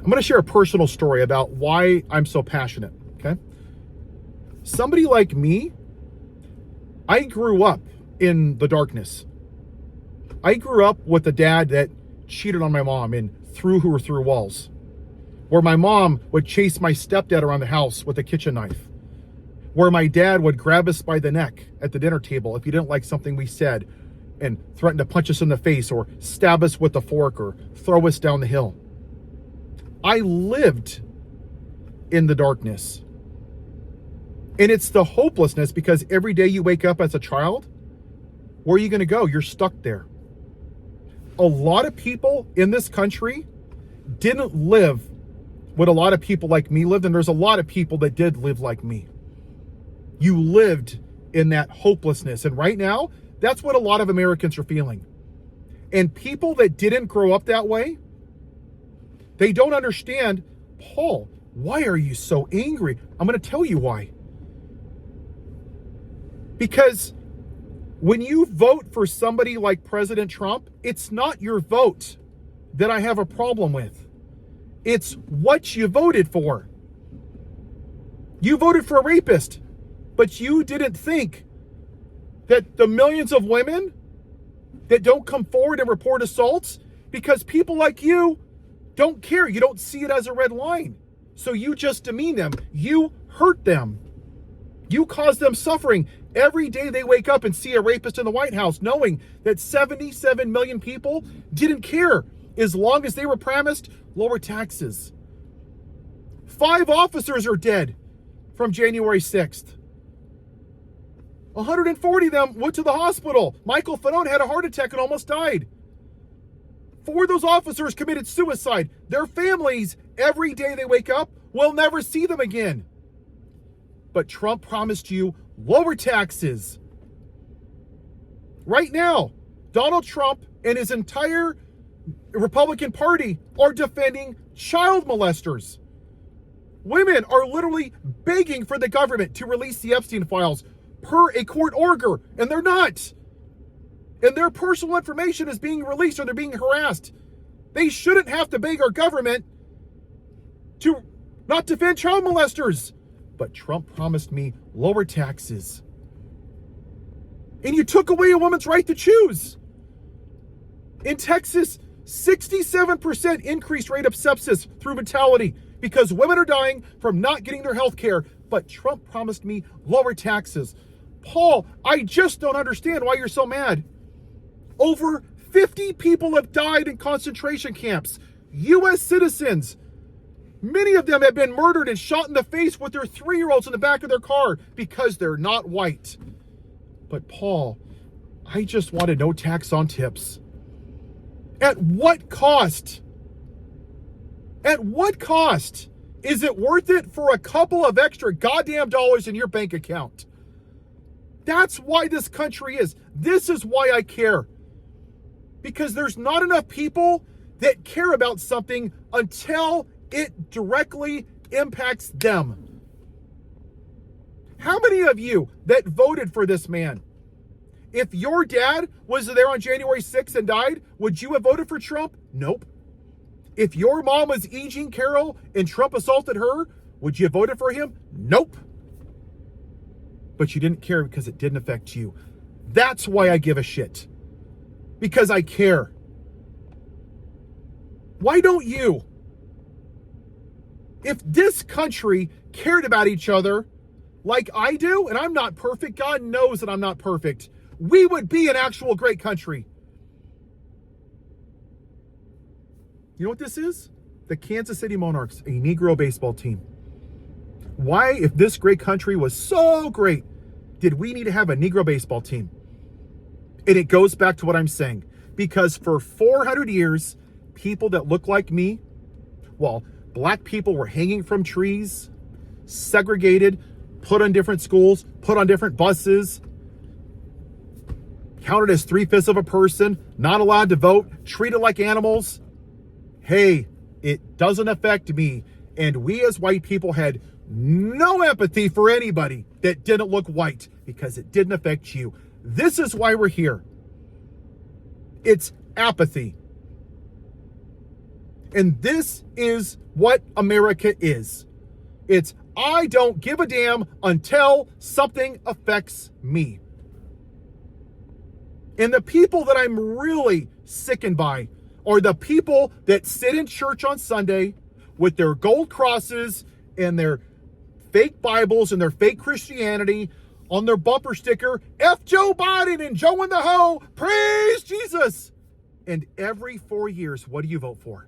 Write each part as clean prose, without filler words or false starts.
I'm going to share a personal story about why I'm so passionate, okay? Somebody like me, I grew up in the darkness. I grew up with a dad that cheated on my mom and threw her through walls, where my mom would chase my stepdad around the house with a kitchen knife, where my dad would grab us by the neck at the dinner table if he didn't like something we said and threaten to punch us in the face or stab us with a fork or throw us down the hill. I lived in the darkness. And it's the hopelessness, because every day you wake up as a child, where are you going to go? You're stuck there. A lot of people in this country didn't live what a lot of people like me lived, and there's a lot of people that did live like me. You lived in that hopelessness, and right now, that's what a lot of Americans are feeling. And people that didn't grow up that way, they don't understand. Paul, why are you so angry? I'm going to tell you why. Because when you vote for somebody like President Trump, it's not your vote that I have a problem with. It's what you voted for. You voted for a rapist, but you didn't think that the millions of women that don't come forward and report assaults, because people like you don't care. You don't see it as a red line. So you just demean them. You hurt them. You cause them suffering. Every day they wake up and see a rapist in the White House, knowing that 77 million people didn't care as long as they were promised lower taxes. 5 officers are dead from January 6th. 140 of them went to the hospital. Michael Fanone had a heart attack and almost died. 4 of those officers committed suicide. Their families, every day they wake up, will never see them again. But Trump promised you lower taxes. Right now, Donald Trump and his entire Republican Party are defending child molesters. Women are literally begging for the government to release the Epstein files per a court order, and they're not. And their personal information is being released, or they're being harassed. They shouldn't have to beg our government to not defend child molesters. But Trump promised me lower taxes. And you took away a woman's right to choose. In Texas, 67% increased rate of sepsis through mortality because women are dying from not getting their health care. But Trump promised me lower taxes. Paul, I just don't understand why you're so mad. Over 50 people have died in concentration camps. U.S. citizens. Many of them have been murdered and shot in the face with their 3-year-olds in the back of their car because they're not white. But Paul, I just wanted no tax on tips. At what cost? At what cost? Is it worth it for a couple of extra goddamn dollars in your bank account? That's why this country is. This is why I care. Because there's not enough people that care about something until it directly impacts them. How many of you that voted for this man, if your dad was there on January 6th and died, would you have voted for Trump? Nope. If your mom was E. Jean Carroll and Trump assaulted her, would you have voted for him? Nope. But you didn't care because it didn't affect you. That's why I give a shit. Because I care. Why don't you? If this country cared about each other like I do, and I'm not perfect, God knows that I'm not perfect, we would be an actual great country. You know what this is? The Kansas City Monarchs, a Negro baseball team. Why, if this great country was so great, did we need to have a Negro baseball team? And it goes back to what I'm saying. Because for 400 years, people that look like me, well, black people were hanging from trees, segregated, put on different schools, put on different buses, counted as 3/5 of a person, not allowed to vote, treated like animals. Hey, it doesn't affect me. And we as white people had no empathy for anybody that didn't look white because it didn't affect you. This is why we're here. It's apathy. And this is what America is. It's, I don't give a damn until something affects me. And the people that I'm really sickened by are the people that sit in church on Sunday with their gold crosses and their fake Bibles and their fake Christianity on their bumper sticker, F Joe Biden and Joe in the Ho, praise Jesus. And every 4 years, what do you vote for?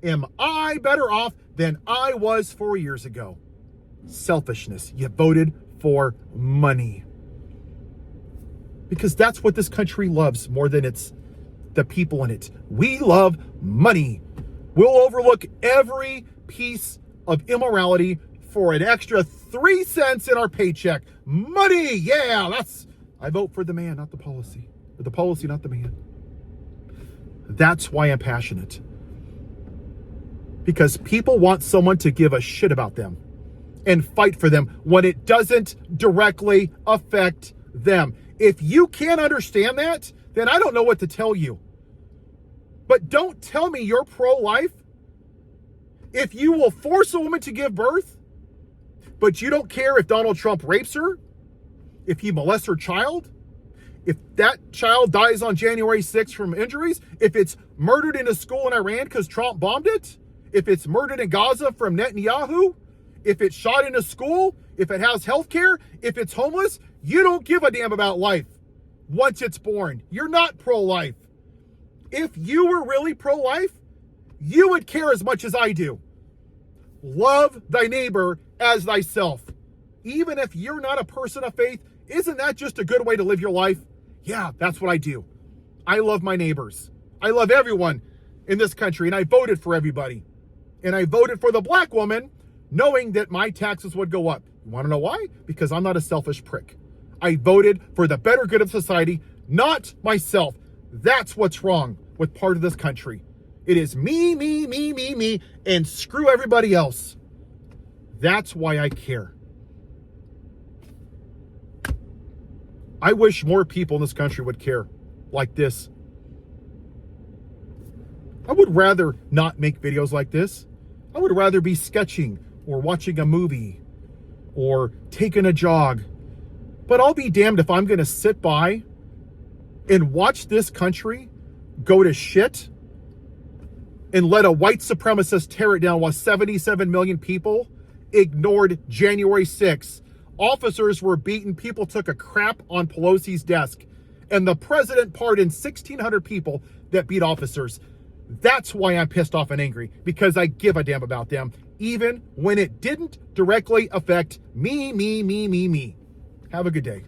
Am I better off than I was 4 years ago? Selfishness. You voted for money. Because that's what this country loves more than it's the people in it. We love money. We'll overlook every piece of immorality for an extra 3 cents in our paycheck. Money, yeah, I vote for the man, not the policy. Or the policy, not the man. That's why I'm passionate. Because people want someone to give a shit about them and fight for them when it doesn't directly affect them. If you can't understand that, then I don't know what to tell you. But don't tell me you're pro-life if you will force a woman to give birth, but you don't care if Donald Trump rapes her, if he molests her child, if that child dies on January 6th from injuries, if it's murdered in a school in Iran because Trump bombed it, if it's murdered in Gaza from Netanyahu, if it's shot in a school, if it has health care, if it's homeless, you don't give a damn about life once it's born. You're not pro-life. If you were really pro-life, you would care as much as I do. Love thy neighbor as thyself. Even if you're not a person of faith, isn't that just a good way to live your life? Yeah, that's what I do. I love my neighbors. I love everyone in this country, and I voted for everybody. And I voted for the black woman knowing that my taxes would go up. You want to know why? Because I'm not a selfish prick. I voted for the better good of society, not myself. That's what's wrong with part of this country. It is me, me, me, me, me, and screw everybody else. That's why I care. I wish more people in this country would care like this. I would rather not make videos like this. I would rather be sketching or watching a movie or taking a jog. But I'll be damned if I'm going to sit by and watch this country go to shit and let a white supremacist tear it down while 77 million people ignored January 6th. Officers were beaten. People took a crap on Pelosi's desk. And the president pardoned 1,600 people that beat officers. That's why I'm pissed off and angry. Because I give a damn about them. Even when it didn't directly affect me. Have a good day.